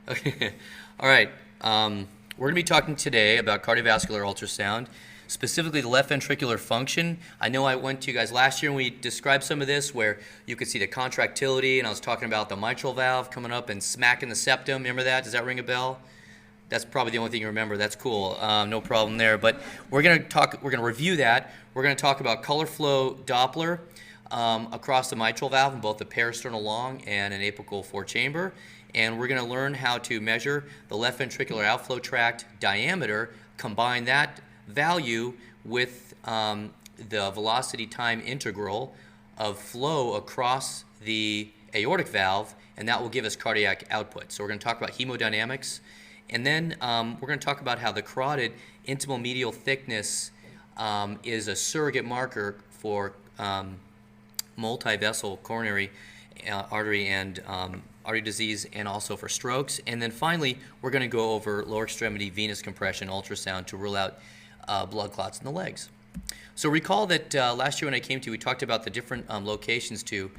Okay. All right. We're going to be talking today about cardiovascular ultrasound, specifically the left ventricular function. I know I went to you guys last year and we described some of this where you could see the contractility, and I was talking about the mitral valve coming up and smacking the septum. Remember that? Does that ring a bell? That's probably the only thing you remember. That's cool. No problem there. But we're going to review that. We're going to talk about color flow Doppler across the mitral valve in both the parasternal long and an apical four chamber. And we're going to learn how to measure the left ventricular outflow tract diameter, combine that value with the velocity time integral of flow across the aortic valve, and that will give us cardiac output. So we're going to talk about hemodynamics, and then we're going to talk about how the carotid intimomedial thickness is a surrogate marker for multi-vessel coronary artery and artery disease, and also for strokes. And then finally, we're going to go over lower extremity venous compression ultrasound to rule out blood clots in the legs. So recall that last year when I came to you, we talked about the different locations to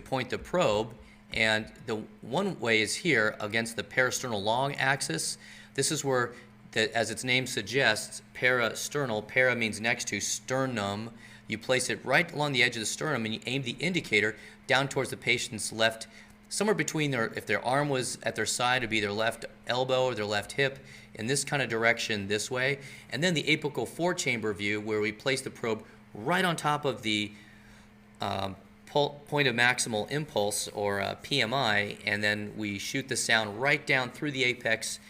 point the probe, and the one way is here against the parasternal long axis. This is where, as its name suggests, parasternal, para means next to, sternum. You place it right along the edge of the sternum and you aim the indicator down towards the patient's left, somewhere between if their arm was at their side, it would be their left elbow or their left hip, in this kind of direction this way. And then the apical four chamber view, where we place the probe right on top of the point of maximal impulse, or PMI, and then we shoot the sound right down through the apex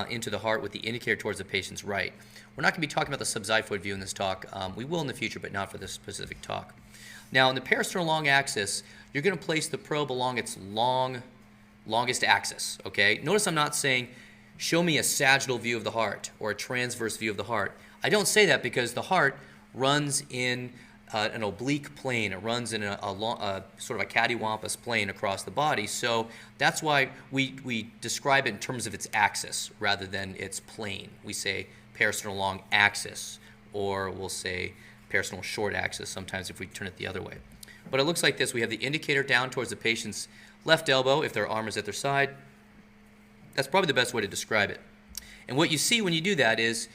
into the heart with the indicator towards the patient's right. We're not going to be talking about the subxiphoid view in this talk. We will in the future, but not for this specific talk. Now, in the parasternal long axis, you're going to place the probe along its longest axis, okay? Notice I'm not saying, show me a sagittal view of the heart or a transverse view of the heart. I don't say that because the heart runs in an oblique plane. It runs in a sort of a cattywampus plane across the body. So that's why we describe it in terms of its axis rather than its plane. We say parasternal long axis, or we'll say parasternal short axis sometimes if we turn it the other way. But it looks like this. We have the indicator down towards the patient's left elbow if their arm is at their side. That's probably the best way to describe it. And what you see when you do that is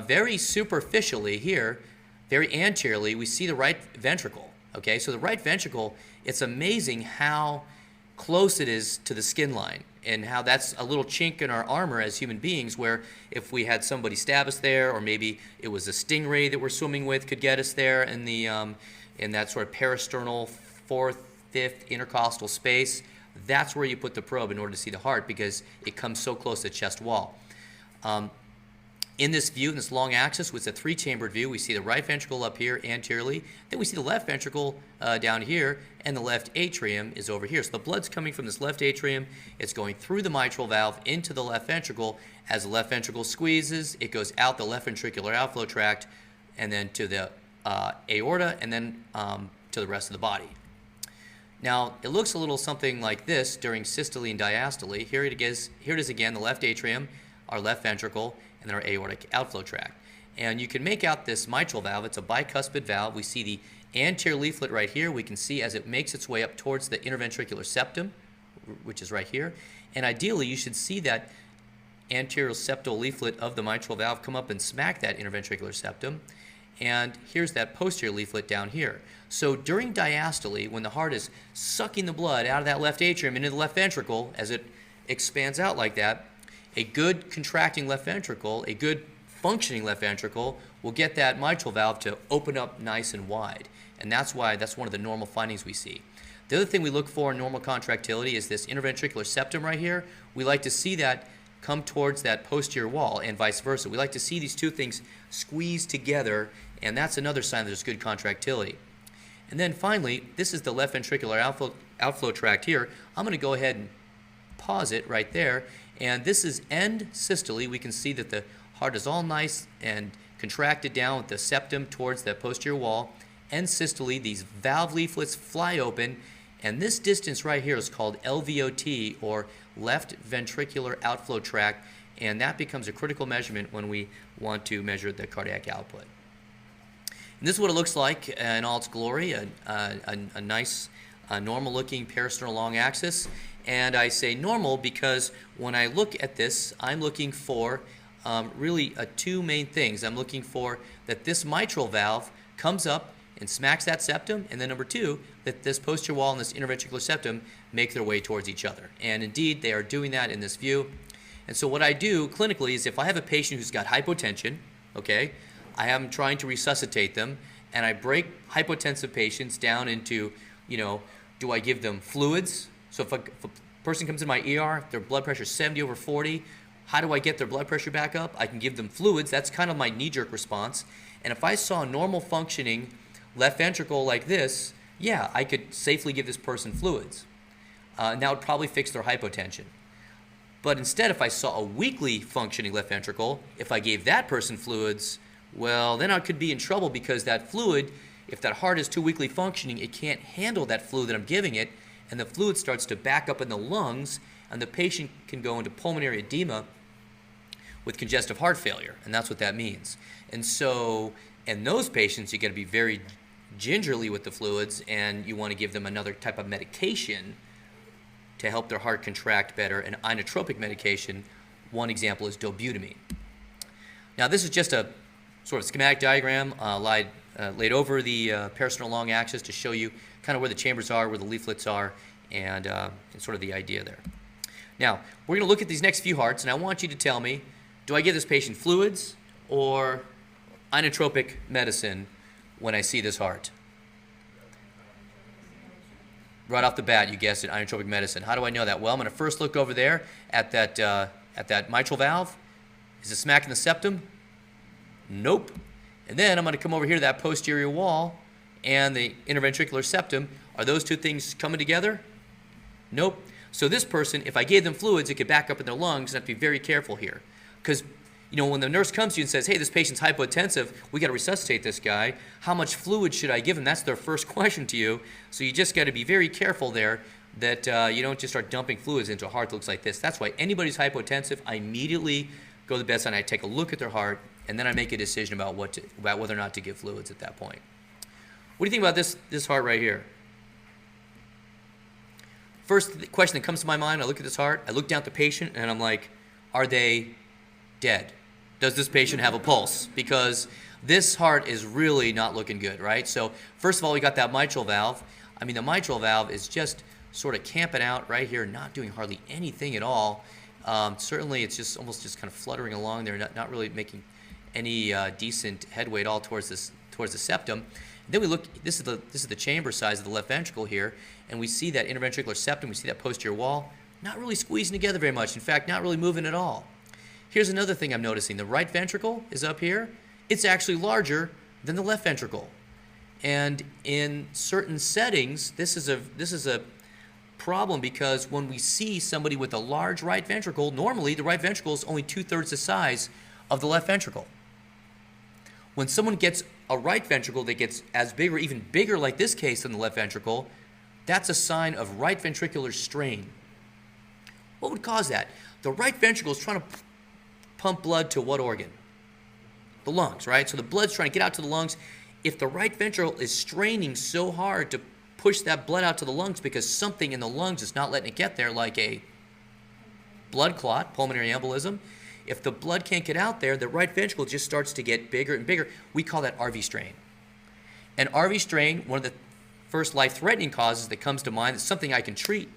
very superficially here, very anteriorly, we see the right ventricle. Okay, so the right ventricle, it's amazing how close it is to the skin line, and how that's a little chink in our armor as human beings, where if we had somebody stab us there, or maybe it was a stingray that we're swimming with could get us there in the in that sort of parasternal fourth, fifth intercostal space, that's where you put the probe in order to see the heart, because it comes so close to the chest wall. In this view, in this long axis, with a three-chambered view, we see the right ventricle up here anteriorly, then we see the left ventricle down here, and the left atrium is over here. So the blood's coming from this left atrium, it's going through the mitral valve into the left ventricle. As the left ventricle squeezes, it goes out the left ventricular outflow tract, and then to the aorta, and then to the rest of the body. Now, it looks a little something like this during systole and diastole. Here it is again, the left atrium, our left ventricle, and then our aortic outflow tract. And you can make out this mitral valve. It's a bicuspid valve. We see the anterior leaflet right here. We can see as it makes its way up towards the interventricular septum, which is right here. And ideally, you should see that anterior septal leaflet of the mitral valve come up and smack that interventricular septum. And here's that posterior leaflet down here. So during diastole, when the heart is sucking the blood out of that left atrium into the left ventricle, as it expands out like that, a good contracting left ventricle, a good functioning left ventricle, will get that mitral valve to open up nice and wide. And that's one of the normal findings we see. The other thing we look for in normal contractility is this interventricular septum right here. We like to see that come towards that posterior wall, and vice versa. We like to see these two things squeeze together, and that's another sign that there's good contractility. And then finally, this is the left ventricular outflow tract here. I'm going to go ahead and pause it right there. And this is end systole. We can see that the heart is all nice and contracted down with the septum towards that posterior wall. End systole, these valve leaflets fly open, and this distance right here is called LVOT, or left ventricular outflow tract, and that becomes a critical measurement when we want to measure the cardiac output. And this is what it looks like in all its glory, a nice normal-looking parasternal long axis. And I say normal because when I look at this, I'm looking for really two main things. I'm looking for that this mitral valve comes up and smacks that septum, and then number two, that this posterior wall and this interventricular septum make their way towards each other. And indeed, they are doing that in this view. And so what I do clinically is if I have a patient who's got hypotension, okay, I am trying to resuscitate them, and I break hypotensive patients down into, do I give them fluids? So if a person comes in my ER, their blood pressure is 70/40, how do I get their blood pressure back up? I can give them fluids. That's kind of my knee-jerk response. And if I saw a normal functioning left ventricle like this, yeah, I could safely give this person fluids. And that would probably fix their hypotension. But instead, if I saw a weakly functioning left ventricle, if I gave that person fluids, well, then I could be in trouble because that fluid, if that heart is too weakly functioning, it can't handle that fluid that I'm giving it, and the fluid starts to back up in the lungs, and the patient can go into pulmonary edema with congestive heart failure, and that's what that means. And so in those patients, you got to be very gingerly with the fluids, and you want to give them another type of medication to help their heart contract better, an inotropic medication. One example is dobutamine. Now this is just a sort of schematic diagram laid over the parasternal long axis to show you kind of where the chambers are, where the leaflets are, and sort of the idea there. Now, we're going to look at these next few hearts, and I want you to tell me, do I give this patient fluids or inotropic medicine when I see this heart? Right off the bat, you guessed it, inotropic medicine. How do I know that? Well, I'm going to first look over there at that mitral valve. Is it smacking the septum? Nope. And then I'm going to come over here to that posterior wall and the interventricular septum. Are those two things coming together? Nope. So this person, if I gave them fluids, it could back up in their lungs, and I have to be very careful here. Because when the nurse comes to you and says, hey, this patient's hypotensive, we got to resuscitate this guy, how much fluid should I give him? That's their first question to you. So you just got to be very careful there that you don't just start dumping fluids into a heart that looks like this. That's why anybody's hypotensive, I immediately go to the bedside and I take a look at their heart, and then I make a decision about whether or not to give fluids at that point. What do you think about this heart right here? First question that comes to my mind, I look at this heart, I look down at the patient, and I'm like, are they dead? Does this patient have a pulse? Because this heart is really not looking good, right? So first of all, we got that mitral valve. I mean, the mitral valve is just sort of camping out right here, not doing hardly anything at all. Certainly, it's just almost just kind of fluttering along there, not really making any decent headway at all towards the septum. Then we look. This is the chamber size of the left ventricle here, and we see that interventricular septum. We see that posterior wall, not really squeezing together very much. In fact, not really moving at all. Here's another thing I'm noticing. The right ventricle is up here. It's actually larger than the left ventricle, and in certain settings, this is a problem because when we see somebody with a large right ventricle, normally the right ventricle is only 2/3 the size of the left ventricle. When someone gets a right ventricle that gets as big or even bigger, like this case, than the left ventricle, that's a sign of right ventricular strain. What would cause that? The right ventricle is trying to pump blood to what organ? The lungs, right? So the blood's trying to get out to the lungs. If the right ventricle is straining so hard to push that blood out to the lungs because something in the lungs is not letting it get there, like a blood clot, pulmonary embolism, if the blood can't get out there, the right ventricle just starts to get bigger and bigger. We call that RV strain. And RV strain, one of the first life-threatening causes that comes to mind, is something I can treat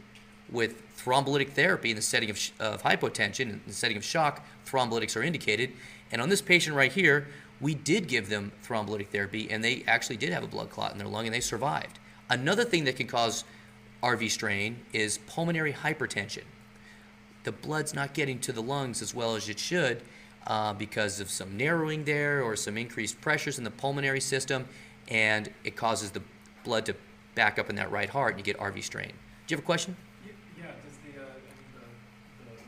with thrombolytic therapy in the setting of hypotension. In the setting of shock, thrombolytics are indicated. And on this patient right here, we did give them thrombolytic therapy, and they actually did have a blood clot in their lung, and they survived. Another thing that can cause RV strain is pulmonary hypertension. The blood's not getting to the lungs as well as it should because of some narrowing there or some increased pressures in the pulmonary system, and it causes the blood to back up in that right heart, and you get RV strain. Do you have a question? Yeah, does the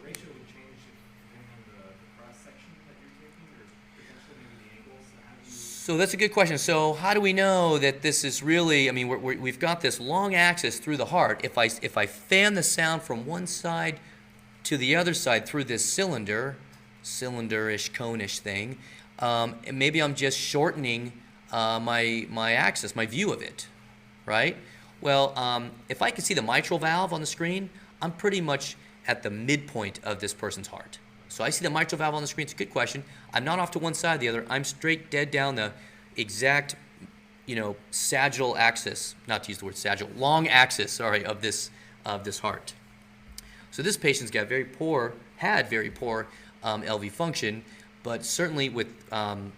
ratio would change depending on the cross-section that you're taking, or potentially maybe the angles? How do you... So that's a good question. So how do we know that this is really, I mean, we've got this long axis through the heart. If I fan the sound from one side to the other side through this cylinderish, cone-ish thing, maybe I'm just shortening my axis, my view of it, right? Well, if I can see the mitral valve on the screen, I'm pretty much at the midpoint of this person's heart. So I see the mitral valve on the screen. It's a good question. I'm not off to one side or the other. I'm straight dead down the exact, sagittal axis, not to use the word sagittal, long axis, sorry, of this heart. So this patient's got had very poor LV function, but certainly with when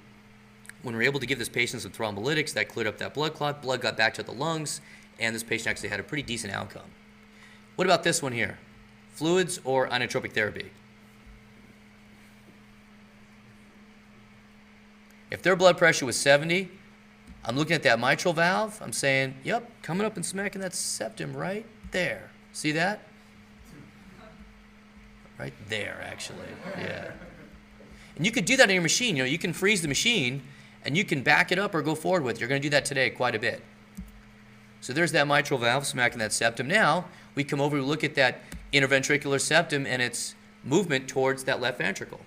we were able to give this patient some thrombolytics, that cleared up that blood clot, blood got back to the lungs, and this patient actually had a pretty decent outcome. What about this one here? Fluids or inotropic therapy? If their blood pressure was 70, I'm looking at that mitral valve, I'm saying, yep, coming up and smacking that septum right there. See that? Right there, actually, yeah. And you could do that in your machine. You can freeze the machine, and you can back it up or go forward with it. You're going to do that today quite a bit. So there's that mitral valve smacking that septum. Now, we come over and look at that interventricular septum and its movement towards that left ventricle.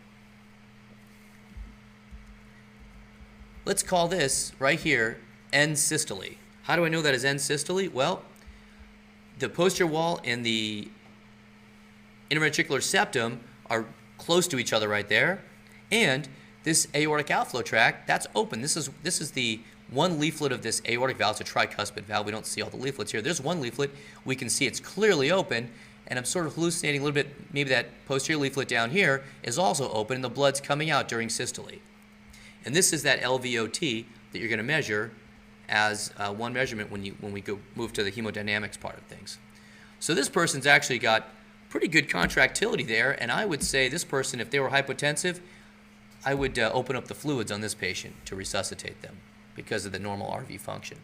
Let's call this right here end systole. How do I know that is end systole? Well, the posterior wall and the interventricular septum are close to each other right there, and this aortic outflow tract, that's open. This is the one leaflet of this aortic valve. It's a tricuspid valve. We don't see all the leaflets here. There's one leaflet. We can see it's clearly open, and I'm sort of hallucinating a little bit. Maybe that posterior leaflet down here is also open, and the blood's coming out during systole. And this is that LVOT that you're going to measure as one measurement when we move to the hemodynamics part of things. So this person's actually got pretty good contractility there, and I would say this person, if they were hypotensive, I would open up the fluids on this patient to resuscitate them because of the normal RV function.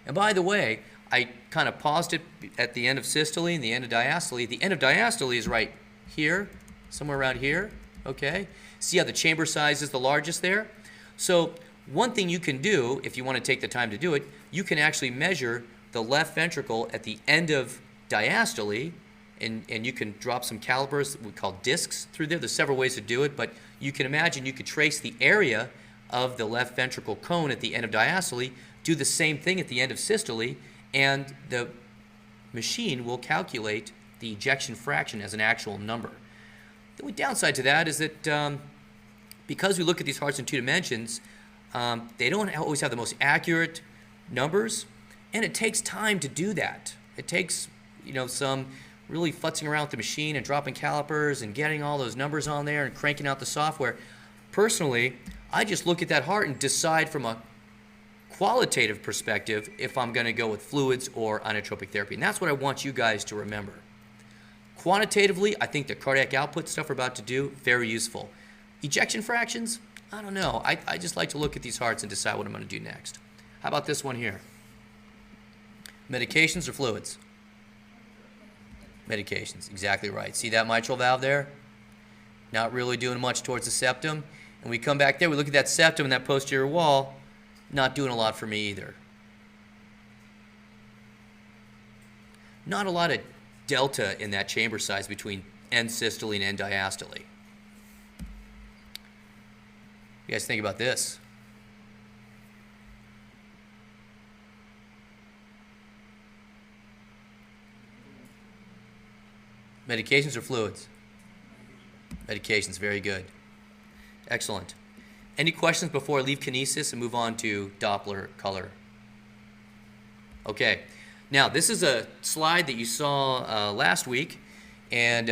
And by the way, I kind of paused it at the end of systole and the end of diastole. The end of diastole is right here, somewhere around here, okay? See how the chamber size is the largest there? So one thing you can do, if you want to take the time to do it, you can actually measure the left ventricle at the end of diastole, and you can drop some calipers we call discs through there. There's several ways to do it, but you can imagine you could trace the area of the left ventricle cone at the end of diastole, do the same thing at the end of systole, and the machine will calculate the ejection fraction as an actual number. The only downside to that is that because we look at these hearts in two dimensions, they don't always have the most accurate numbers, and it takes time to do that. It takes, some really futzing around with the machine and dropping calipers and getting all those numbers on there and cranking out the software. Personally, I just look at that heart and decide from a qualitative perspective if I'm going to go with fluids or inotropic therapy. And that's what I want you guys to remember. Quantitatively, I think the cardiac output stuff we're about to do, very useful. Ejection fractions, I don't know. I just like to look at these hearts and decide what I'm going to do next. How about this one here? Medications or fluids? Medications, exactly right. See that mitral valve there? Not really doing much towards the septum. And we come back there, we look at that septum and that posterior wall, not doing a lot for me either. Not a lot of delta in that chamber size between end systole and end diastole. You guys think about this? Medications or fluids? Medications, very good. Excellent. Any questions before I leave kinesis and move on to Doppler color? Okay. Now, this is a slide that you saw last week, and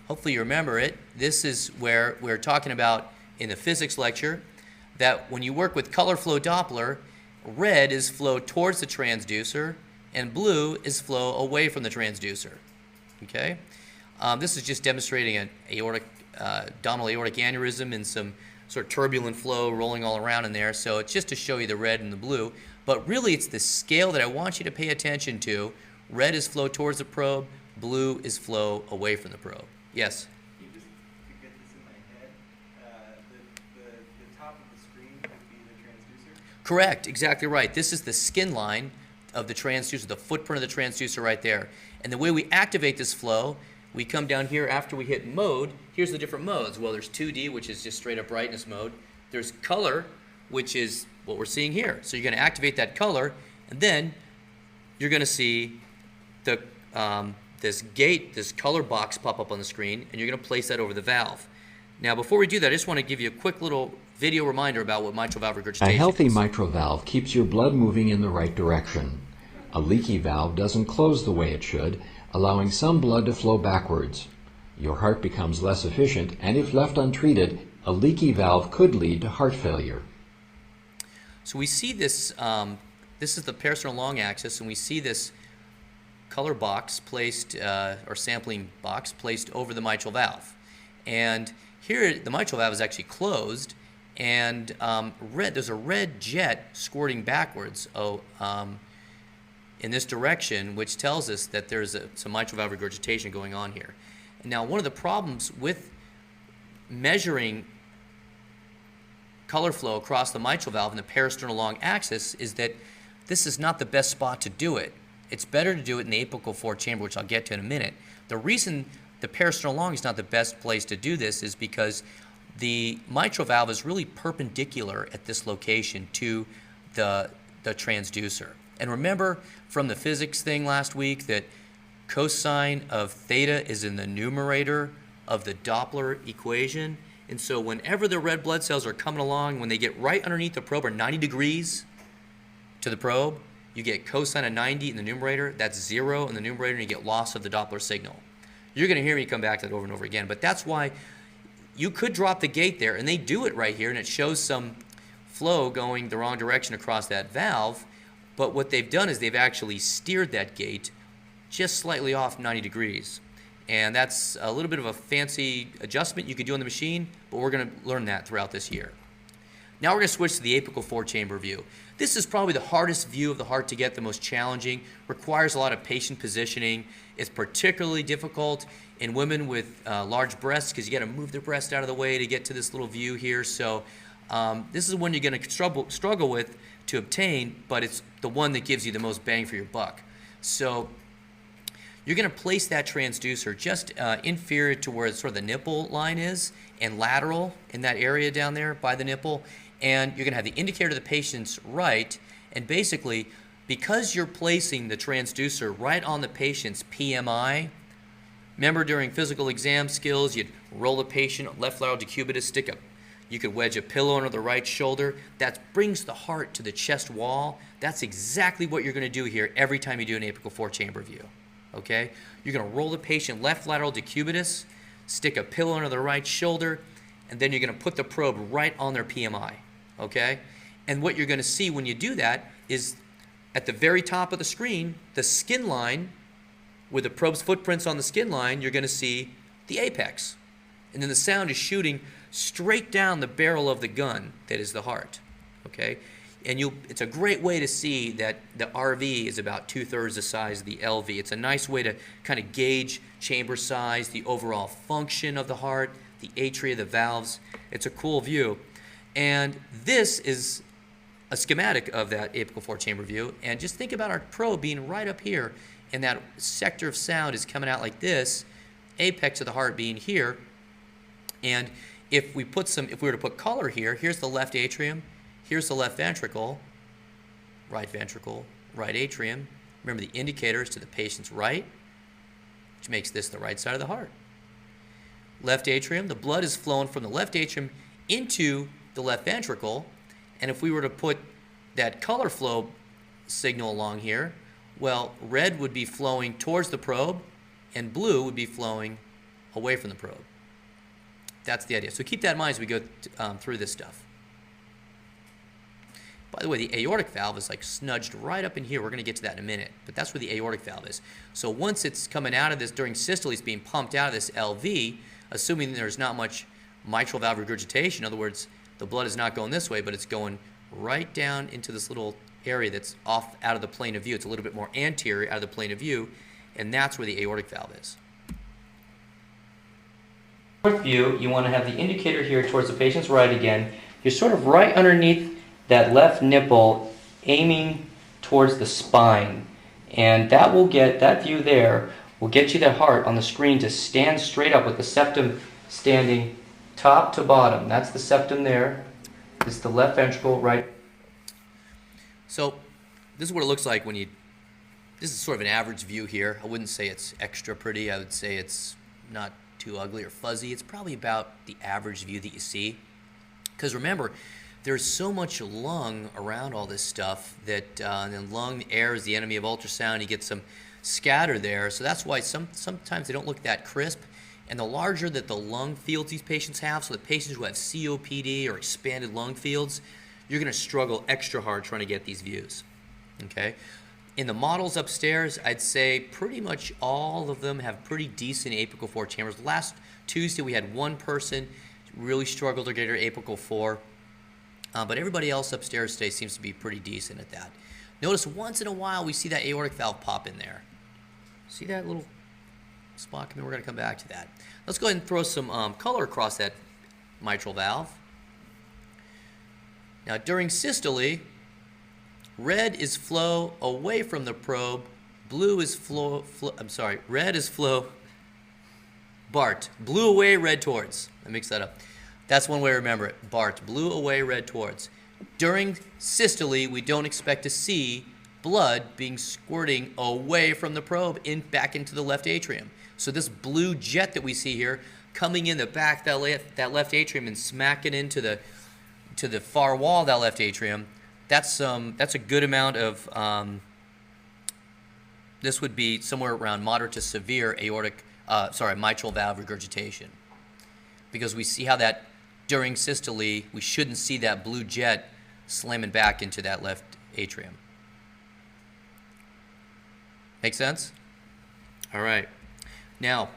hopefully you remember it. This is where we're talking about in the physics lecture that when you work with color flow Doppler, red is flow towards the transducer, and blue is flow away from the transducer. Okay? This is just demonstrating an aortic, abdominal aortic aneurysm and some sort of turbulent flow rolling all around in there. So it's just to show you the red and the blue. But really, it's the scale that I want you to pay attention to. Red is flow towards the probe. Blue is flow away from the probe. Yes? Can you just to get this in my head, the top of the screen would be the transducer? Correct. Exactly right. This is the skin line of the transducer, the footprint of the transducer right there. And the way we activate this flow, we come down here after we hit mode. Here's the different modes. Well, there's 2D, which is just straight up brightness mode. There's color, which is what we're seeing here. So you're going to activate that color, and then you're going to see the this gate, this color box pop up on the screen, and you're going to place that over the valve. Now, before we do that, I just want to give you a quick little video reminder about what mitral valve regurgitation A healthy is. mitral valve keeps your blood moving in the right direction. A leaky valve doesn't close the way it should, allowing some blood to flow backwards. Your heart becomes less efficient, and if left untreated, a leaky valve could lead to heart failure. So we see this, this is the peristernal long axis, and we see this color box placed, or sampling box placed over the mitral valve. And here the mitral valve is actually closed, and there's a red jet squirting backwards in this direction, which tells us that there's some mitral valve regurgitation going on here. And now, one of the problems with measuring color flow across the mitral valve in the peristernal long axis is that this is not the best spot to do it. It's better to do it in the apical fourth chamber, which I'll get to in a minute. The reason the peristernal long is not the best place to do this is because the mitral valve is really perpendicular at this location to the transducer. And remember from the physics thing last week that cosine of theta is in the numerator of the Doppler equation. And so whenever the red blood cells are coming along, when they get right underneath the probe or 90 degrees to the probe, you get cosine of 90 in the numerator. That's 0 in the numerator, and you get loss of the Doppler signal. You're going to hear me come back to that over and over again. But that's why you could drop the gate there, and they do it right here, and it shows some flow going the wrong direction across that valve. But what they've done is they've actually steered that gate just slightly off 90 degrees. And that's a little bit of a fancy adjustment you could do on the machine, but we're going to learn that throughout this year. Now we're going to switch to the apical four-chamber view. This is probably the hardest view of the heart to get, the most challenging, requires a lot of patient positioning. It's particularly difficult in women with large breasts because you got to move their breast out of the way to get to this little view here. So this is one you're going to struggle with to obtain, but it's the one that gives you the most bang for your buck. So you're going to place that transducer just inferior to where sort of the nipple line is and lateral in that area down there by the nipple. And you're going to have the indicator to the patient's right. And basically, because you're placing the transducer right on the patient's PMI, remember during physical exam skills, you'd roll the patient left lateral decubitus, you could wedge a pillow under the right shoulder. That brings the heart to the chest wall. That's exactly what you're going to do here every time you do an apical four-chamber view. Okay? You're going to roll the patient left lateral decubitus, stick a pillow under the right shoulder, and then you're going to put the probe right on their PMI. Okay? And what you're going to see when you do that is at the very top of the screen, the skin line, with the probe's footprints on the skin line, you're going to see the apex. And then the sound is shooting straight down the barrel of the gun that is the heart. Okay? And it's a great way to see that the RV is about 2/3 the size of the LV. It's a nice way to kind of gauge chamber size, the overall function of the heart, the atria, the valves. It's a cool view. And this is a schematic of that apical four-chamber view. And just think about our probe being right up here, and that sector of sound is coming out like this, apex of the heart being here. And if we were to put color here, here's the left atrium, here's the left ventricle, right atrium. Remember the indicator is to the patient's right, which makes this the right side of the heart. Left atrium, the blood is flowing from the left atrium into the left ventricle. And if we were to put that color flow signal along here, well, red would be flowing towards the probe, and blue would be flowing away from the probe. That's the idea. So keep that in mind as we go through this stuff. By the way, the aortic valve is like snudged right up in here. We're going to get to that in a minute, but that's where the aortic valve is. So once it's coming out of this, during systole, it's being pumped out of this LV, assuming there's not much mitral valve regurgitation. In other words, the blood is not going this way, but it's going right down into this little area that's off out of the plane of view. It's a little bit more anterior out of the plane of view, and that's where the aortic valve is. Fourth view, you want to have the indicator here towards the patient's right again. You're sort of right underneath that left nipple, aiming towards the spine. And that view there will get you the heart on the screen to stand straight up with the septum standing top to bottom. That's the septum there. This is the left ventricle, right. So this is what it looks like when you This is sort of an average view here. I wouldn't say it's extra pretty. I would say it's not too ugly or fuzzy. It's probably about the average view that you see. Because remember, there's so much lung around all this stuff that and lung air is the enemy of ultrasound. You get some scatter there. So that's why sometimes they don't look that crisp. And the larger that the lung fields these patients have, so the patients who have COPD or expanded lung fields, you're going to struggle extra hard trying to get these views. Okay? In the models upstairs, I'd say pretty much all of them have pretty decent apical 4 chambers. Last Tuesday, we had one person really struggled to get her apical 4, but everybody else upstairs today seems to be pretty decent at that. Notice once in a while we see that aortic valve pop in there. See that little spot? We're going to come back to that. Let's go ahead and throw some color across that mitral valve. Now, during systole, red is flow away from the probe, blue is red is flow, BART, blue away, red towards. I mixed that up. That's one way to remember it, BART, blue away, red towards. During systole, we don't expect to see blood being squirting away from the probe back into the left atrium. So this blue jet that we see here coming in the back that left atrium and smacking into the far wall of that left atrium, that's a good amount of, this would be somewhere around moderate to severe mitral valve regurgitation. Because we see how that during systole, we shouldn't see that blue jet slamming back into that left atrium. Make sense? All right. Now,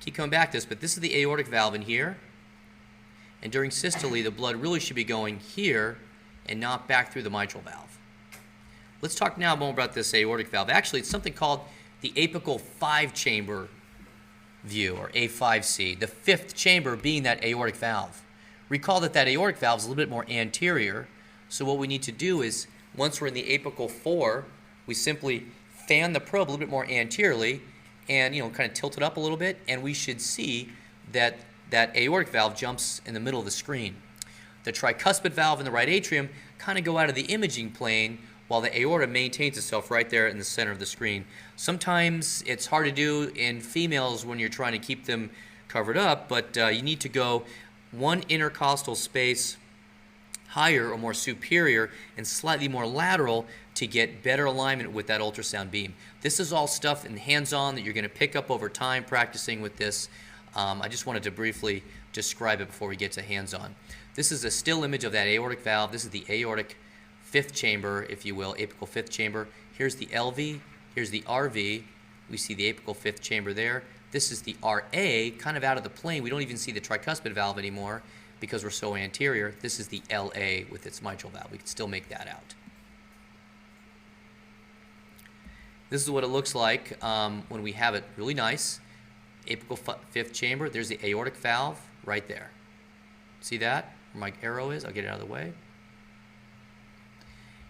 keep coming back to this, but this is the aortic valve in here. And during systole, the blood really should be going here and not back through the mitral valve. Let's talk now more about this aortic valve. Actually, it's something called the apical 5-chamber view, or A5C, the 5th chamber being that aortic valve. Recall that that aortic valve is a little bit more anterior, so what we need to do is, once we're in the apical 4, we simply fan the probe a little bit more anteriorly and kind of tilt it up a little bit, and we should see that that aortic valve jumps in the middle of the screen. The tricuspid valve in the right atrium kind of go out of the imaging plane while the aorta maintains itself right there in the center of the screen. Sometimes it's hard to do in females when you're trying to keep them covered up, but you need to go one intercostal space higher or more superior and slightly more lateral to get better alignment with that ultrasound beam. This is all stuff in hands-on that you're going to pick up over time practicing with this. I just wanted to briefly describe it before we get to hands-on. This is a still image of that aortic valve. This is the aortic 5th chamber, if you will, apical 5th chamber. Here's the LV, here's the RV. We see the apical 5th chamber there. This is the RA, kind of out of the plane. We don't even see the tricuspid valve anymore because we're so anterior. This is the LA with its mitral valve. We can still make that out. This is what it looks like when we have it really nice. Apical 5th chamber. There's the aortic valve right there. See that? Where my arrow is? I'll get it out of the way.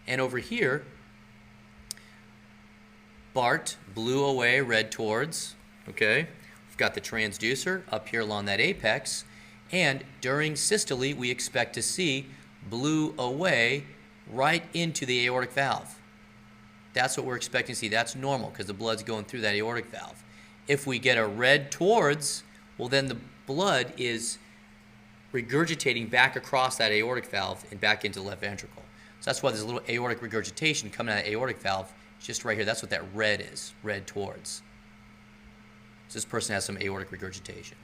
And over here, BART, blue away, red towards. Okay? We've got the transducer up here along that apex. And during systole, we expect to see blue away right into the aortic valve. That's what we're expecting to see. That's normal because the blood's going through that aortic valve. If we get a red towards, well, then the blood is regurgitating back across that aortic valve and back into the left ventricle. So that's why there's a little aortic regurgitation coming out of the aortic valve just right here. That's what that red is, red towards. So this person has some aortic regurgitation.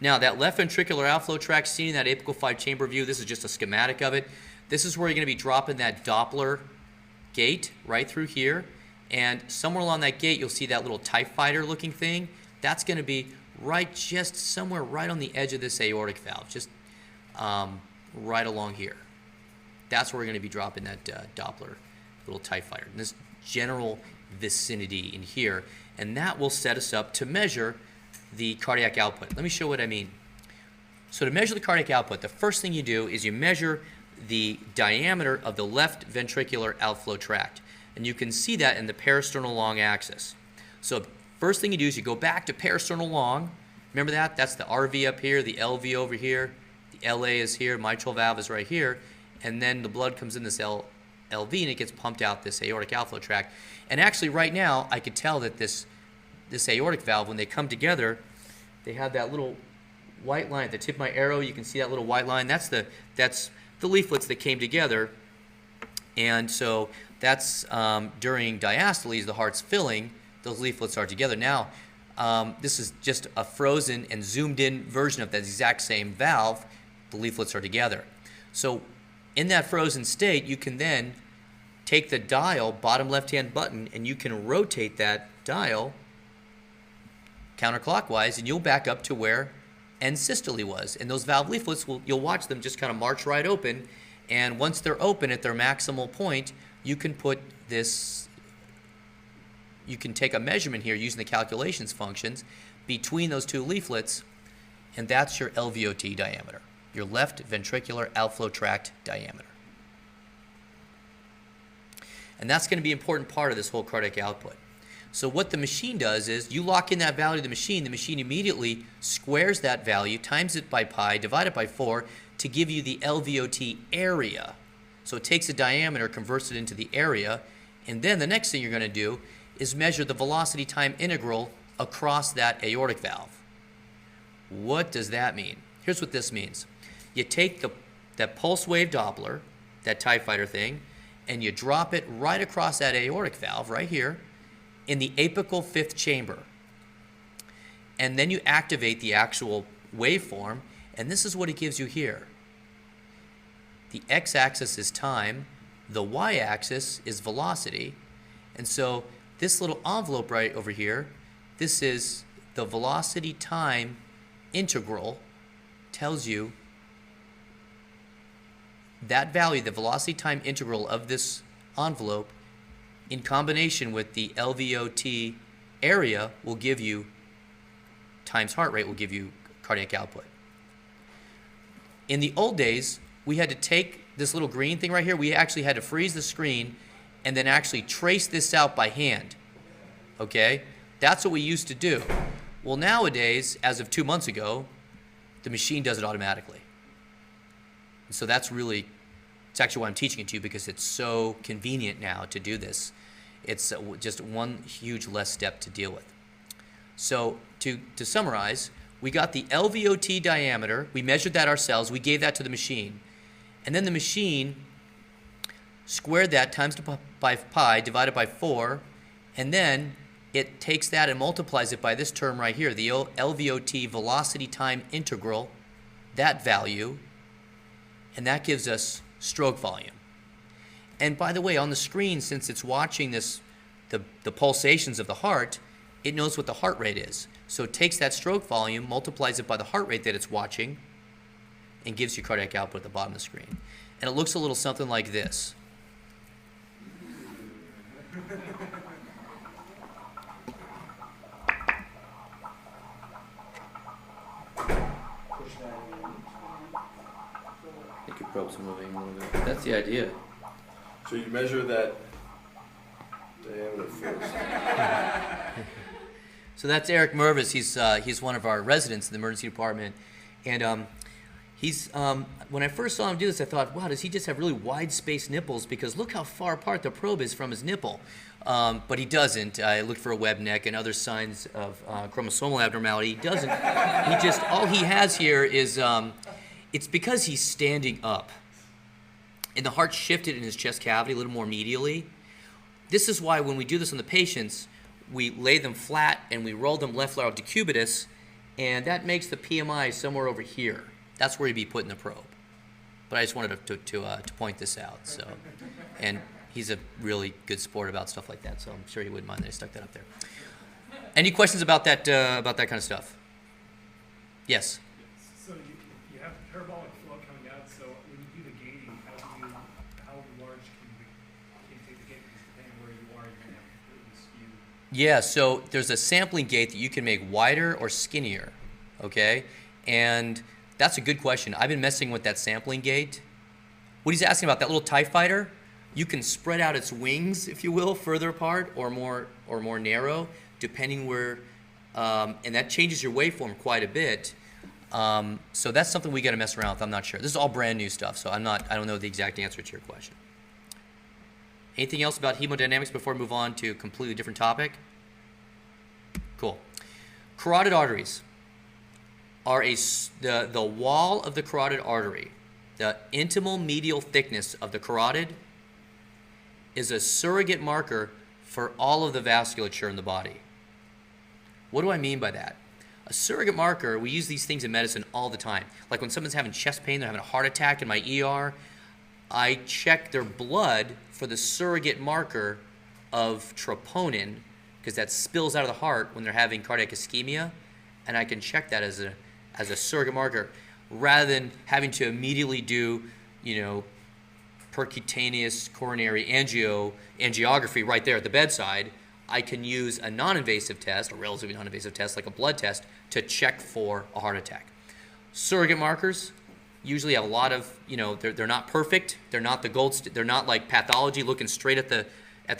Now, that left ventricular outflow tract seen in that apical 5-chamber view, this is just a schematic of it. This is where you're going to be dropping that Doppler gate right through here. And somewhere along that gate, you'll see that little TIE fighter looking thing. That's going to be right just somewhere right on the edge of this aortic valve, just right along here. That's where we're going to be dropping that Doppler little TIE fighter, in this general vicinity in here. And that will set us up to measure the cardiac output. Let me show what I mean. So to measure the cardiac output, the first thing you do is you measure the diameter of the left ventricular outflow tract. And you can see that in the parasternal long axis. So first thing you do is you go back to parasternal long. Remember that? That's the RV up here, the LV over here, the LA is here, mitral valve is right here, and then the blood comes in this LV, and it gets pumped out this aortic outflow tract. And actually right now, I could tell that this aortic valve, when they come together, they have that little white line at the tip of my arrow. You can see that little white line. That's the leaflets that came together. And so that's during diastole, the heart's filling, those leaflets are together. Now, this is just a frozen and zoomed in version of that exact same valve. The leaflets are together. So in that frozen state, you can then take the dial, bottom left-hand button, and you can rotate that dial counterclockwise, and you'll back up to where end systole was. And those valve leaflets, you'll watch them just kind of march right open. And once they're open at their maximal point, you can put this, you can take a measurement here using the calculations functions between those two leaflets, and that's your LVOT diameter, your left ventricular outflow tract diameter. And that's going to be an important part of this whole cardiac output. So what the machine does is you lock in that value to the machine immediately squares that value, times it by pi, divided by 4 to give you the LVOT area. So it takes the diameter, converts it into the area, and then the next thing you're going to do is measure the velocity time integral across that aortic valve. What does that mean? Here's what this means. You take that pulse wave Doppler, that TIE fighter thing, and you drop it right across that aortic valve right here in the apical fifth chamber. And then you activate the actual waveform, and this is what it gives you here. The x-axis is time, the y-axis is velocity, and so this little envelope right over here, this is the velocity time integral, tells you that value, the velocity time integral of this envelope, in combination with the LVOT area, will give you, times heart rate will give you cardiac output. In the old days, we had to take this little green thing right here, we actually had to freeze the screen and then actually trace this out by hand. Okay? That's what we used to do. Well, nowadays, as of 2 months ago, the machine does it automatically. And so that's really, it's actually why I'm teaching it to you, because it's so convenient now to do this. It's just one huge less step to deal with. So to summarize, we got the LVOT diameter, we measured that ourselves, we gave that to the machine, and then the machine squared that times by pi divided by 4, and then it takes that and multiplies it by this term right here, the LVOT velocity time integral, that value, and that gives us stroke volume. And by the way, on the screen, since it's watching this, the pulsations of the heart, it knows what the heart rate is. So it takes that stroke volume, multiplies it by the heart rate that it's watching, and gives you cardiac output at the bottom of the screen. And it looks a little something like this. I think your probe's moving a little bit. That's the idea. So you measure that diameter first. So that's Eric Mervis. He's one of our residents in the emergency department, and when I first saw him do this, I thought, wow, does he just have really wide-spaced nipples? Because look how far apart the probe is from his nipple. But he doesn't. I looked for a web neck and other signs of chromosomal abnormality. He doesn't. He just, all he has here is, it's because he's standing up. And the heart shifted in his chest cavity a little more medially. This is why when we do this on the patients, we lay them flat and we roll them left lateral decubitus, and that makes the PMI somewhere over here. That's where you'd be putting the probe. But I just wanted to point this out. So, and he's a really good sport about stuff like that, so I'm sure he wouldn't mind that I stuck that up there. Any questions about that kind of stuff? Yes? So you have parabolic flow coming out, so when you do the gating, how large can you take the gate? Because depending where you are, you're going to have completely skewed. Yeah, so there's a sampling gate that you can make wider or skinnier, okay? And that's a good question. I've been messing with that sampling gate. What he's asking about, that little TIE fighter, you can spread out its wings, if you will, further apart or more narrow, depending where, and that changes your waveform quite a bit. So that's something we got to mess around with. I'm not sure. This is all brand new stuff, so I don't know the exact answer to your question. Anything else about hemodynamics before we move on to a completely different topic? Cool. Carotid arteries are the wall of the carotid artery, the intimal medial thickness of the carotid is a surrogate marker for all of the vasculature in the body. What do I mean by that? A surrogate marker, we use these things in medicine all the time. Like when someone's having chest pain, they're having a heart attack in my ER, I check their blood for the surrogate marker of troponin, because that spills out of the heart when they're having cardiac ischemia, and I can check that as a surrogate marker, rather than having to immediately do, percutaneous coronary angiography right there at the bedside. I can use a non-invasive test, a relatively non-invasive test, like a blood test, to check for a heart attack. Surrogate markers usually have a lot of, they're not perfect. They're not the they're not like pathology looking straight at the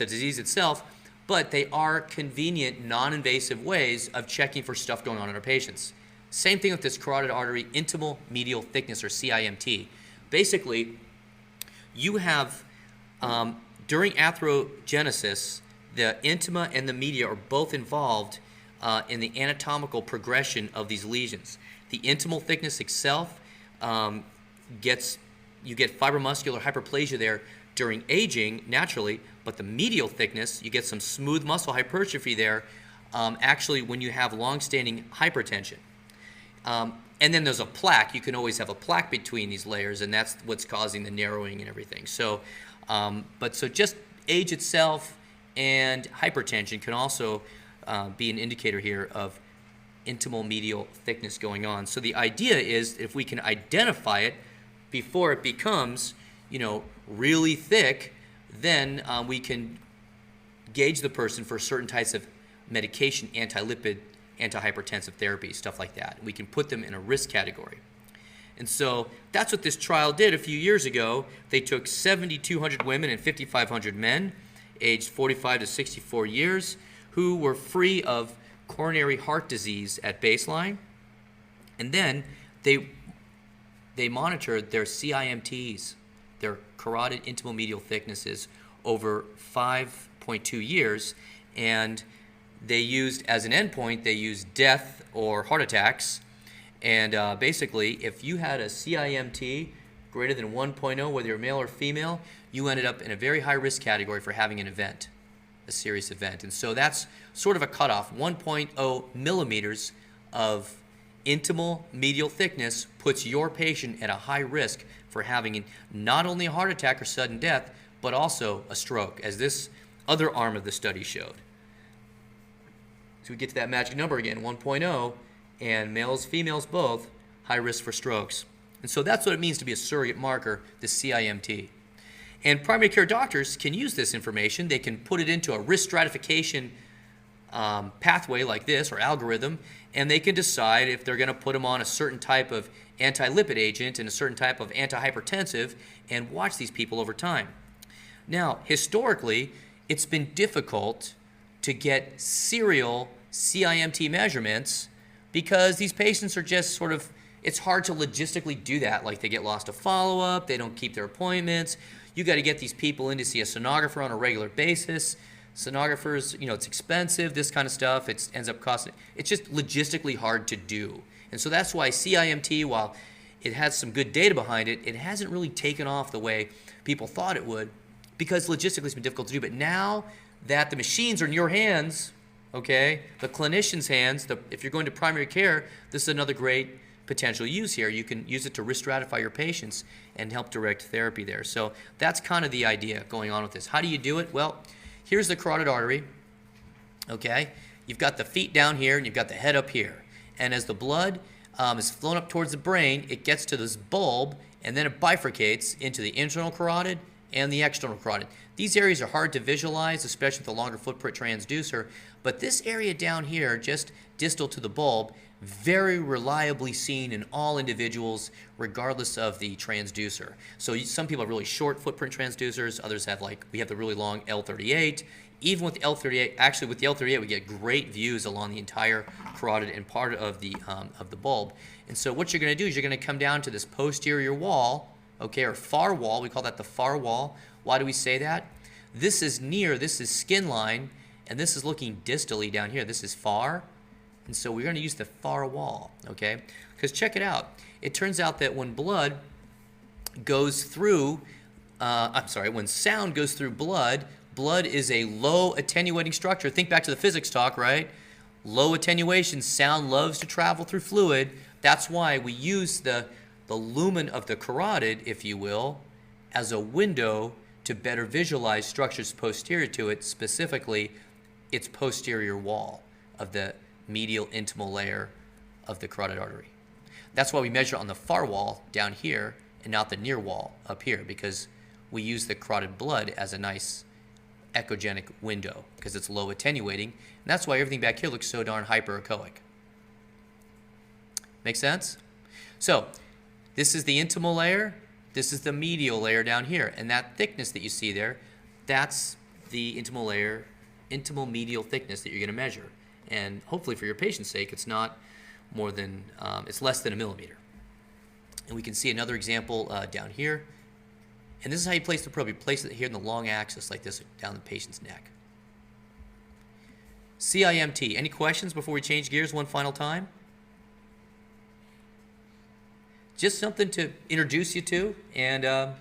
disease itself, but they are convenient, non-invasive ways of checking for stuff going on in our patients. Same thing with this carotid artery intimal medial thickness, or CIMT. Basically, you have, during atherogenesis, the intima and the media are both involved in the anatomical progression of these lesions. The intimal thickness itself you get fibromuscular hyperplasia there during aging naturally, but the medial thickness, you get some smooth muscle hypertrophy there actually when you have long-standing hypertension. And then there's a plaque. You can always have a plaque between these layers, and that's what's causing the narrowing and everything. So, so just age itself and hypertension can also be an indicator here of intimal medial thickness going on. So the idea is if we can identify it before it becomes, really thick, then we can gauge the person for certain types of medication, anti-lipid, antihypertensive therapy, stuff like that. We can put them in a risk category. And so that's what this trial did a few years ago. They took 7,200 women and 5,500 men aged 45 to 64 years who were free of coronary heart disease at baseline. And then they monitored their CIMTs, their carotid intimal medial thicknesses, over 5.2 years. And they used, as an endpoint, they used death or heart attacks. And basically, if you had a CIMT greater than 1.0, whether you're male or female, you ended up in a very high risk category for having an event, a serious event. And so that's sort of a cutoff. 1.0 millimeters of intimal medial thickness puts your patient at a high risk for having not only a heart attack or sudden death, but also a stroke, as this other arm of the study showed. So we get to that magic number again, 1.0, and males, females both, high risk for strokes. And so that's what it means to be a surrogate marker, the CIMT. And primary care doctors can use this information. They can put it into a risk stratification pathway like this, or algorithm, and they can decide if they're going to put them on a certain type of anti-lipid agent and a certain type of antihypertensive and watch these people over time. Now, historically, it's been difficult to get serial CIMT measurements because these patients are just sort of, it's hard to logistically do that. Like they get lost to follow-up, they don't keep their appointments. You got to get these people in to see a sonographer on a regular basis. Sonographers, it's expensive, this kind of stuff. It ends up costing, it's just logistically hard to do. And so that's why CIMT, while it has some good data behind it, it hasn't really taken off the way people thought it would because logistically it's been difficult to do. But now that the machines are in your hands, okay, the clinician's hands, if you're going to primary care, this is another great potential use here. You can use it to risk stratify your patients and help direct therapy there. So that's kind of the idea going on with this. How do you do it? Well, here's the carotid artery, okay? You've got the feet down here and you've got the head up here. And as the blood is flown up towards the brain, it gets to this bulb and then it bifurcates into the internal carotid and the external carotid. These areas are hard to visualize, especially with the longer footprint transducer, but this area down here, just distal to the bulb, very reliably seen in all individuals regardless of the transducer. So some people have really short footprint transducers, others have we have the really long L38. Even with the L38, actually with the L38 we get great views along the entire carotid and part of the bulb. And so what you're going to do is you're going to come down to this posterior wall, okay, or far wall. We call that the far wall. Why do we say that? This is near, this is skin line, and this is looking distally down here. This is far, and so we're going to use the far wall, okay? Because check it out. It turns out that when blood goes through, when sound goes through blood, blood is a low attenuating structure. Think back to the physics talk, right? Low attenuation, sound loves to travel through fluid. That's why we use the lumen of the carotid, if you will, as a window to better visualize structures posterior to it, specifically its posterior wall of the medial intimal layer of the carotid artery. That's why we measure on the far wall down here and not the near wall up here, because we use the carotid blood as a nice echogenic window because it's low attenuating, and that's why everything back here looks so darn hyperechoic. Make sense? So this is the intimal layer, this is the medial layer down here, and that thickness that you see there, that's the intimal layer, intimal medial thickness that you're going to measure. And hopefully for your patient's sake, it's not more than, it's less than a millimeter. And we can see another example down here. And this is how you place the probe. You place it here in the long axis like this down the patient's neck. CIMT. Any questions before we change gears one final time? Just something to introduce you to. And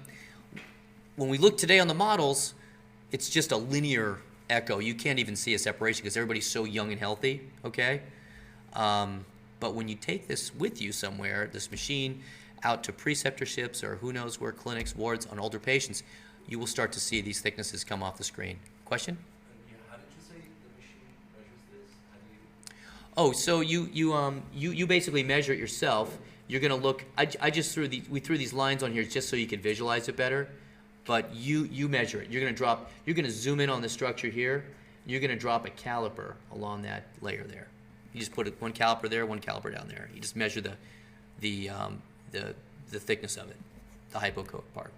when we look today on the models, it's just a linear echo. You can't even see a separation because everybody's so young and healthy, okay? But when you take this with you somewhere, this machine, out to preceptorships or who knows where clinics, wards on older patients, you will start to see these thicknesses come off the screen. Question? Yeah, how did you say the machine measures this? How do you... Oh, so you basically measure it yourself. You're going to look, we threw these lines on here just so you could visualize it better, but you measure it. You're going to zoom in on the structure here. You're going to drop a caliper along that layer there. You just put one caliper there, one caliper down there. You just measure the thickness of it, the hypoechoic part.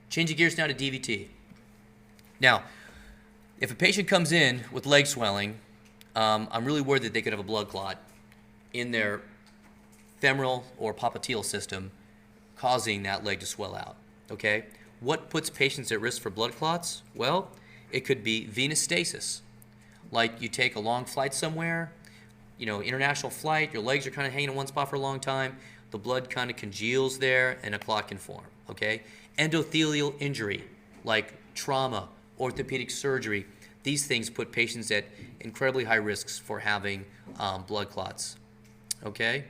Changing gears now to DVT. Now, if a patient comes in with leg swelling, I'm really worried that they could have a blood clot in their femoral or popliteal system causing that leg to swell out, okay? What puts patients at risk for blood clots? Well, it could be venous stasis. Like you take a long flight somewhere, international flight, your legs are kind of hanging in one spot for a long time, the blood kind of congeals there and a clot can form, okay? Endothelial injury, like trauma, orthopedic surgery, these things put patients at incredibly high risks for having blood clots, okay?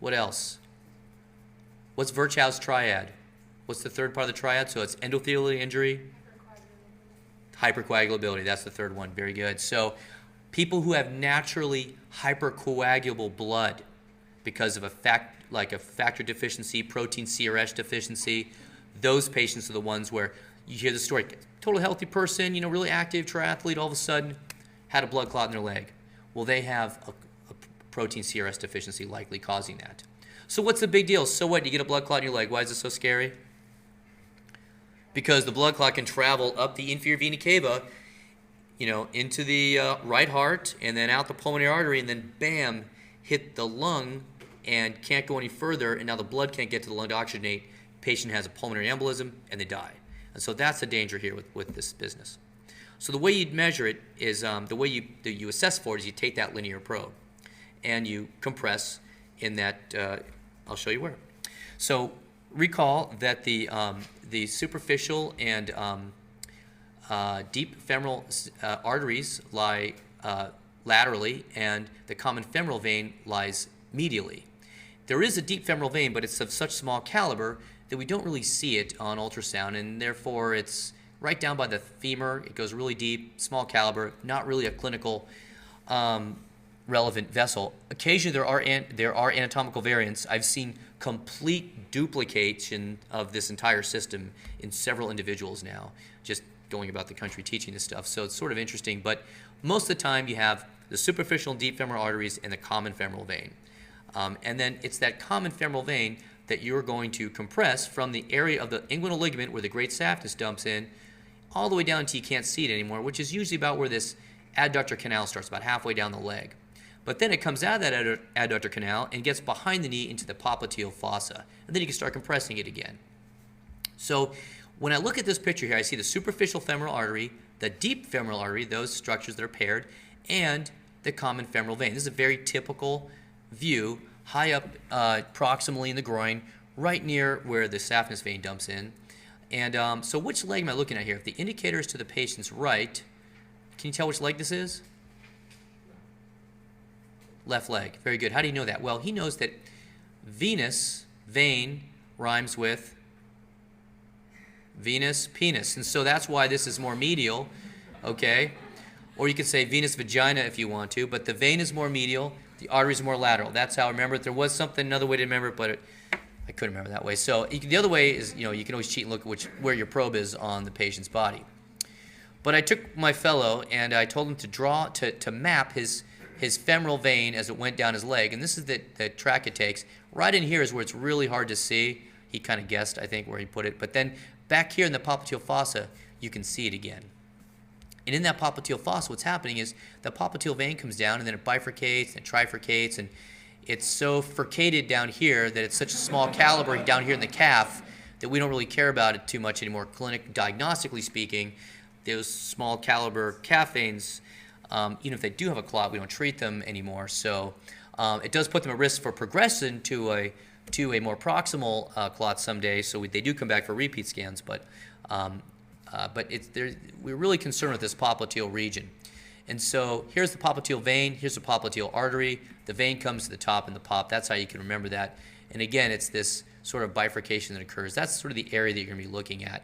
What else? What's Virchow's triad? What's the third part of the triad? So it's endothelial injury, hypercoagulability, that's the third one, very good. So people who have naturally hypercoagulable blood because of a factor deficiency, protein CRS deficiency, those patients are the ones where you hear the story, total healthy person, really active triathlete, all of a sudden had a blood clot in their leg. Well, they have a protein CRS deficiency likely causing that. So what's the big deal? So what, you get a blood clot in your leg, why is it so scary? Because the blood clot can travel up the inferior vena cava, into the right heart and then out the pulmonary artery and then bam, hit the lung and can't go any further, and now the blood can't get to the lung to oxygenate. Patient has a pulmonary embolism and they die. And so that's the danger here with this business. So the way you'd measure it is, the way you assess for it is you take that linear probe and you compress in that, I'll show you where. So recall that the superficial and deep femoral arteries lie laterally, and the common femoral vein lies medially. There is a deep femoral vein, but it's of such small caliber that we don't really see it on ultrasound, and therefore it's right down by the femur. It goes really deep, small caliber, not really a clinical relevant vessel. Occasionally there are anatomical variants. I've seen complete duplication of this entire system in several individuals now, just going about the country teaching this stuff. So it's sort of interesting, but most of the time you have the superficial and deep femoral arteries and the common femoral vein. And then it's that common femoral vein that you're going to compress from the area of the inguinal ligament where the great saphenous dumps in all the way down until you can't see it anymore, which is usually about where this adductor canal starts, about halfway down the leg. But then it comes out of that adductor canal and gets behind the knee into the popliteal fossa. And then you can start compressing it again. So When I look at this picture here, I see the superficial femoral artery, the deep femoral artery, those structures that are paired, and the common femoral vein. This is a very typical view, high up proximally in the groin, right near where the saphenous vein dumps in. And so which leg am I looking at here? If the indicator is to the patient's right, can you tell which leg this is? Left leg. Very good. How do you know that? Well, he knows that venous, vein, rhymes with venous, penis. And so that's why this is more medial, okay? Or you could say venous vagina if you want to, but the vein is more medial, the artery is more lateral. That's how I remember it. There was something, another way to remember it, but I couldn't remember that way. So the other way is, you can always cheat and look at where your probe is on the patient's body. But I took my fellow and I told him to draw, to map his femoral vein as it went down his leg. And this is the track it takes. Right in here is where it's really hard to see. He kind of guessed, I think, where he put it. But then back here in the popliteal fossa, you can see it again. And in that popliteal fossa, what's happening is the popliteal vein comes down and then it bifurcates and trifurcates, and it's so furcated down here that it's such a small caliber down here in the calf that we don't really care about it too much anymore. Diagnostically speaking, those small caliber calf veins, even if they do have a clot, we don't treat them anymore. So it does put them at risk for progression to a more proximal clot someday. So they do come back for repeat scans, but we're really concerned with this popliteal region. And so here's the popliteal vein, here's the popliteal artery, the vein comes to the top in the pop. That's how you can remember that. And again, it's this sort of bifurcation that occurs. That's sort of the area that you're going to be looking at.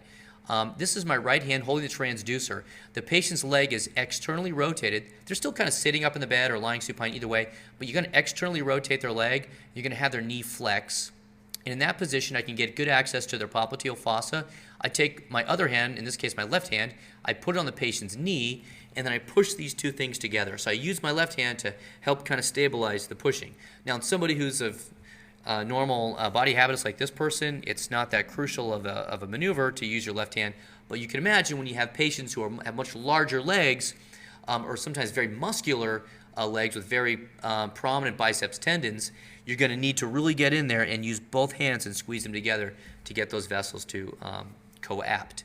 This is my right hand holding the transducer. The patient's leg is externally rotated. They're still kind of sitting up in the bed or lying supine, either way, but you're going to externally rotate their leg. You're going to have their knee flex. And in that position, I can get good access to their popliteal fossa. I take my other hand, in this case my left hand, I put it on the patient's knee, and then I push these two things together. So I use my left hand to help kind of stabilize the pushing. Now, in somebody who's of normal body habits like this person, it's not that crucial of a maneuver to use your left hand. But you can imagine when you have patients who have much larger legs, or sometimes very muscular legs with very prominent biceps tendons, you're going to need to really get in there and use both hands and squeeze them together to get those vessels to coapt.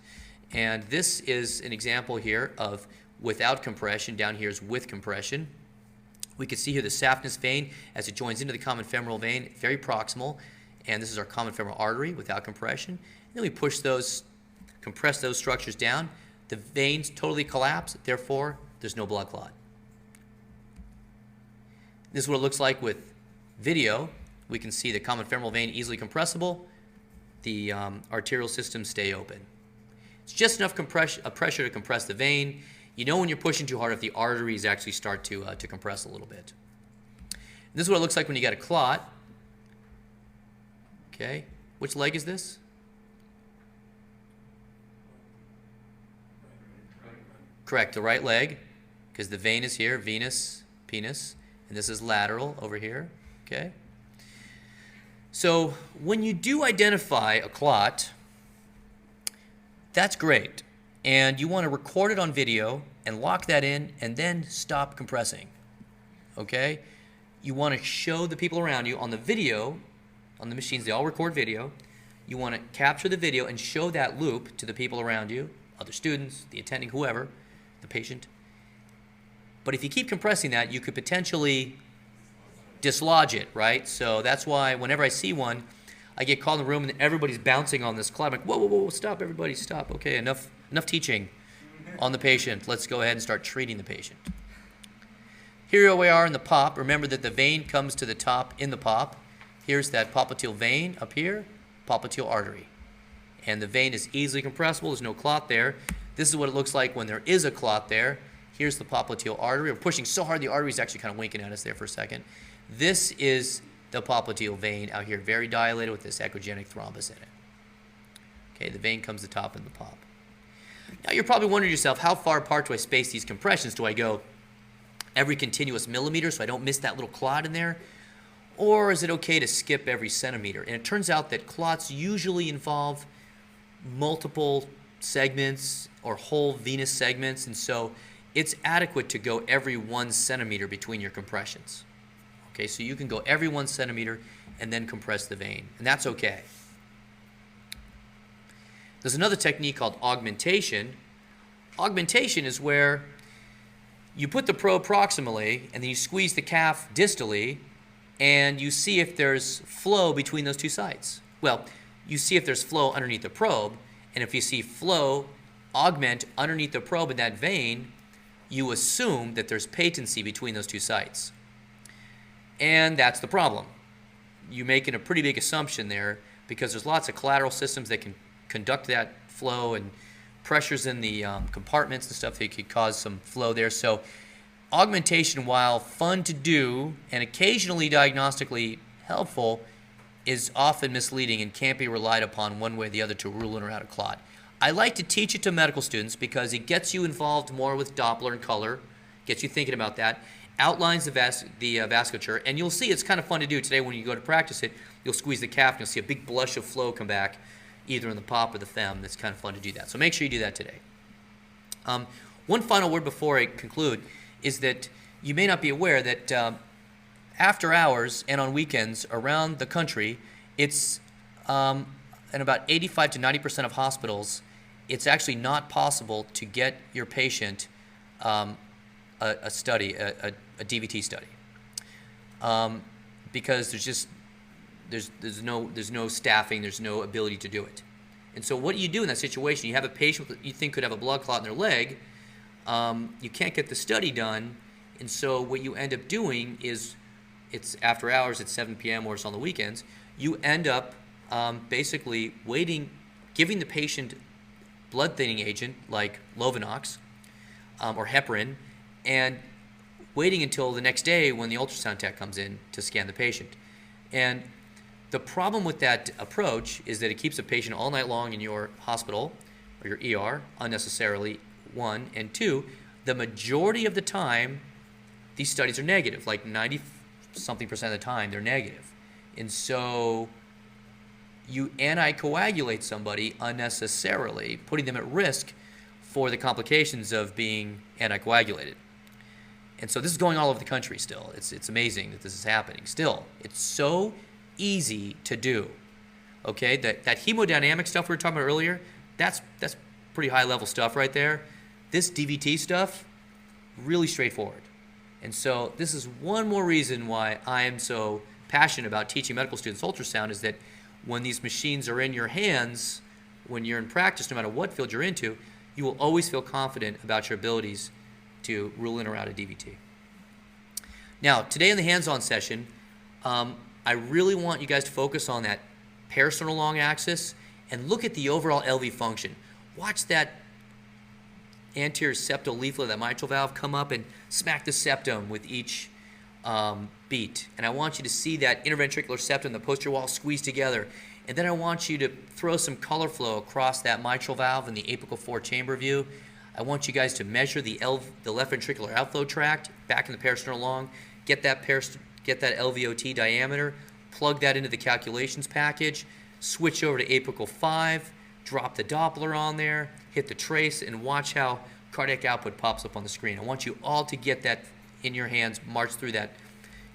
And this is an example here of without compression. Down here is with compression. We can see here the saphenous vein as it joins into the common femoral vein, very proximal. And this is our common femoral artery without compression. And then we push those, compress those structures down. The veins totally collapse, therefore there's no blood clot. This is what it looks like with video. We can see the common femoral vein easily compressible. The arterial systems stay open. It's just enough pressure to compress the vein. You know when you're pushing too hard if the arteries actually start to compress a little bit. And this is what it looks like when you get a clot. Okay, which leg is this? Correct, the right leg, because the vein is here, venous, penis, and this is lateral over here. Okay. So when you do identify a clot, that's great. And you want to record it on video and lock that in and then stop compressing. Okay? You want to show the people around you on the video, on the machines, they all record video. You want to capture the video and show that loop to the people around you, other students, the attending, whoever, the patient. But if you keep compressing that, you could potentially dislodge it, right? So that's why whenever I see one, I get called in the room and everybody's bouncing on this clot. I'm like, whoa, whoa, whoa, stop, everybody, stop. Okay, enough teaching on the patient. Let's go ahead and start treating the patient. Here we are in the pop. Remember that the vein comes to the top in the pop. Here's that popliteal vein up here, popliteal artery. And the vein is easily compressible. There's no clot there. This is what it looks like when there is a clot there. Here's the popliteal artery. We're pushing so hard the artery is actually kind of winking at us there for a second. This is the popliteal vein out here, very dilated with this echogenic thrombus in it. Okay, the vein comes to the top in the pop. Now you're probably wondering to yourself, how far apart do I space these compressions? Do I go every continuous millimeter so I don't miss that little clot in there? Or is it okay to skip every centimeter? And it turns out that clots usually involve multiple segments or whole venous segments, and so it's adequate to go every 1 centimeter between your compressions. Okay, so you can go every 1 centimeter and then compress the vein, and that's okay. There's another technique called augmentation. Augmentation is where you put the probe proximally and then you squeeze the calf distally and you see if there's flow between those two sites. Well, you see if there's flow underneath the probe, and if you see flow augment underneath the probe in that vein, you assume that there's patency between those two sites. And that's the problem. You're making a pretty big assumption there because there's lots of collateral systems that can conduct that flow and pressures in the compartments and stuff that could cause some flow there. So augmentation, while fun to do and occasionally diagnostically helpful, is often misleading and can't be relied upon one way or the other to rule in or out a clot. I like to teach it to medical students because it gets you involved more with Doppler and color, gets you thinking about that, outlines the vasculature, and you'll see it's kind of fun to do today when you go to practice it. You'll squeeze the calf and you'll see a big blush of flow come back either in the pop or the fem. It's kind of fun to do that. So make sure you do that today. One final word before I conclude is that you may not be aware that after hours and on weekends around the country, it's in about 85 to 90% of hospitals, it's actually not possible to get your patient a study, a DVT study, because there's no staffing, there's no ability to do it. And so what do you do in that situation? You have a patient that you think could have a blood clot in their leg, you can't get the study done, and so what you end up doing is, it's after hours, it's 7 p.m. or it's on the weekends, you end up basically waiting, giving the patient blood thinning agent like Lovenox or heparin, and waiting until the next day when the ultrasound tech comes in to scan the patient. And the problem with that approach is that it keeps the patient all night long in your hospital or your ER unnecessarily, one, and two, the majority of the time these studies are negative, like 90-something% of the time they're negative. And so you anticoagulate somebody unnecessarily, putting them at risk for the complications of being anticoagulated. And so this is going all over the country still. It's amazing that this is happening. Still, it's so easy to do. Okay, that hemodynamic stuff we were talking about earlier, that's pretty high level stuff right there. This DVT stuff, really straightforward. And so this is one more reason why I am so passionate about teaching medical students ultrasound, is that when these machines are in your hands, when you're in practice, no matter what field you're into, you will always feel confident about your abilities to rule in or out a DVT. Now, today in the hands-on session, I really want you guys to focus on that parasternal long axis and look at the overall LV function. Watch that anterior septal leaflet of that mitral valve come up and smack the septum with each beat. And I want you to see that interventricular septum, the posterior wall, squeeze together. And then I want you to throw some color flow across that mitral valve in the apical 4-chamber view. I want you guys to measure the left ventricular outflow tract back in the parasternal long, get that LVOT diameter, plug that into the calculations package, switch over to apical 5, drop the Doppler on there, hit the trace, and watch how cardiac output pops up on the screen. I want you all to get that in your hands, march through that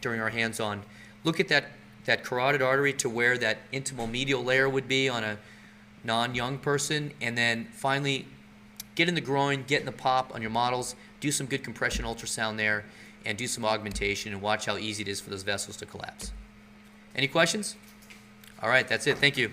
during our hands-on. Look at that carotid artery to where that intimal medial layer would be on a non-young person, and then finally get in the groin, get in the pop on your models, do some good compression ultrasound there, and do some augmentation, and watch how easy it is for those vessels to collapse. Any questions? All right, that's it. Thank you.